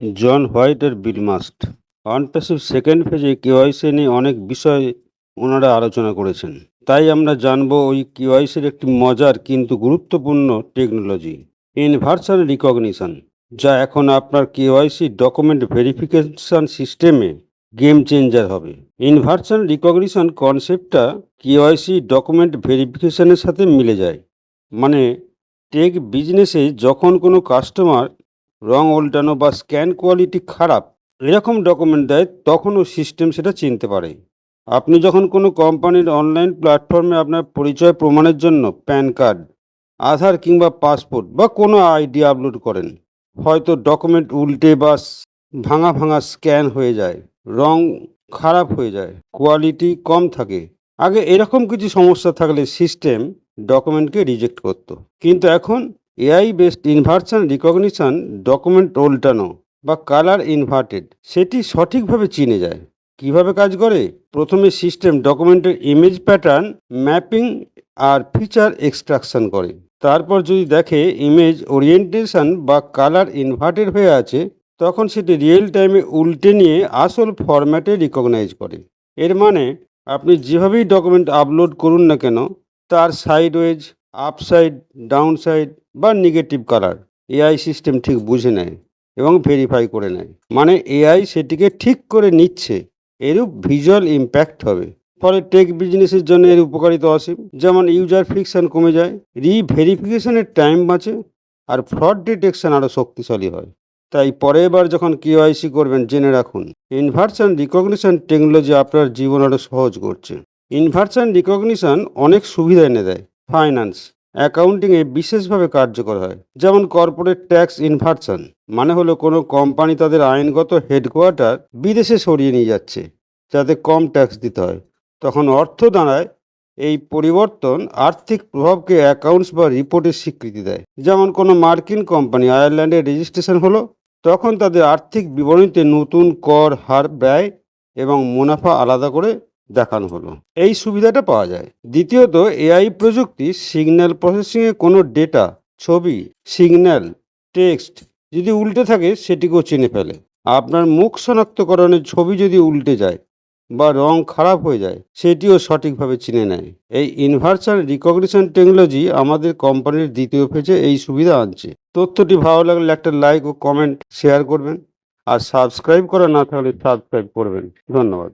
জন white আর বিল must অনপ্যাসিভ second ফেজে KYC নিয়ে অনেক বিষয় ওনারা আলোচনা করেছেন। তাই আমরা জানবো ওই কেওয়াইসির একটি মজার কিন্তু গুরুত্বপূর্ণ টেকনোলজি, ইনভার্সাল রিকগনিশন, যা এখন আপনার কেওয়াইসি ডকুমেন্ট ভেরিফিকেশন সিস্টেমে গেম চেঞ্জার হবে। ইনভার্সাল রিকগনিশন কনসেপ্টটা কেওয়াইসি ডকুমেন্ট ভেরিফিকেশনের সাথে মিলে যায়। মানে টেক বিজনেসে যখন কোনো কাস্টমার রং উল্টানো বা স্ক্যান কোয়ালিটি খারাপ এরকম ডকুমেন্ট দেয়, তখনও সিস্টেম সেটা চিনতে পারে। আপনি যখন কোনো কোম্পানির অনলাইন প্ল্যাটফর্মে আপনার পরিচয় প্রমাণের জন্য প্যান কার্ড, আধার কিংবা পাসপোর্ট বা কোনো আইডি আপলোড করেন, হয়তো ডকুমেন্ট উল্টে বা ভাঙা ভাঙা স্ক্যান হয়ে যায়, রং খারাপ হয়ে যায়, কোয়ালিটি কম থাকে। আগে এরকম কিছু সমস্যা থাকলে সিস্টেম ডকুমেন্টকে রিজেক্ট করতো, কিন্তু এখন AI based inversion recognition document উল্টানো বা কালার ইনভার্টেড সেটি সঠিকভাবে চিনে যায়। কিভাবে কাজ করে? প্রথমে সিস্টেম ডকুমেন্টের ইমেজ প্যাটার্ন ম্যাপিং আর ফিচার এক্সট্রাকশন করে। তারপর যদি দেখে ইমেজ ওরিয়েন্টেশন বা কালার ইনভার্টেড হয়ে আছে, তখন সেটি রিয়েল টাইমে উল্টে নিয়ে আসল ফরম্যাটে রিকগনাইজ করে। এর মানে আপনি যেভাবেই ডকুমেন্ট আপলোড করুন না কেন, তার সাইডওয়েজ, আপসাইড, ডাউনসাইড বা নেগেটিভ কালার এআই সিস্টেম ঠিক বুঝে নেয় এবং ভেরিফাই করে নেয়। মানে এআই সেটিকে ঠিক করে নিচ্ছে, এরূপ ভিজুয়াল ইম্প্যাক্ট হবে। ফলে টেক বিজনেসের জন্য এর উপকারিতা অসীম। যেমন ইউজার ফ্রিকশন কমে যায়, রিভেরিফিকেশনের টাইম বাঁচে, আর ফ্রড ডিটেকশন আরও শক্তিশালী হয়। তাই পরের বার যখন কেওয়াইসি করবেন, জেনে রাখুন ইনভার্সন রিকগনিশন টেকনোলজি আপনার জীবন আরও সহজ করছে। ইনভার্সন রিকগনিশন অনেক সুবিধা এনে দেয়। ফাইন্যান্স, অ্যাকাউন্টিংয়ে বিশেষভাবে কার্যকর হয়। যেমন কর্পোরেট ট্যাক্স ইনভার্সন মানে হলো কোনো কোম্পানি তাদের আইনগত হেডকোয়ার্টার বিদেশে সরিয়ে নিয়ে যাচ্ছে যাতে কম ট্যাক্স দিতে হয়। তখন অর্থ দাঁড়ায় এই পরিবর্তন আর্থিক প্রভাবকে অ্যাকাউন্টস বা রিপোর্টের স্বীকৃতি দেয়। যেমন কোনো মার্কিন কোম্পানি আয়ারল্যান্ডে রেজিস্ট্রেশন হলো, তখন তাদের আর্থিক বিবরণীতে নতুন কর হার, ব্যয় এবং মুনাফা আলাদা করে দেখানো হলো। এই সুবিধাটা পাওয়া যায়। দ্বিতীয়ত, এআই প্রযুক্তি সিগন্যাল প্রসেসিংয়ে কোনো ডেটা, ছবি, সিগন্যাল, টেক্সট যদি উল্টে থাকে সেটিকেও চিনে ফেলে। আপনার মুখ শনাক্তকরণের ছবি যদি উল্টে যায় বা রং খারাপ হয়ে যায়, সেটিও সঠিকভাবে চিনে নেয়। এই ইনভার্সাল রিকগনিশন টেকনোলজি আমাদের কোম্পানির দ্বিতীয় ফেজে এই সুবিধা আনছে। তথ্যটি ভালো লাগলে একটা লাইক ও কমেন্ট শেয়ার করবেন, আর সাবস্ক্রাইব করা না থাকলে সাবস্ক্রাইব করবেন। ধন্যবাদ।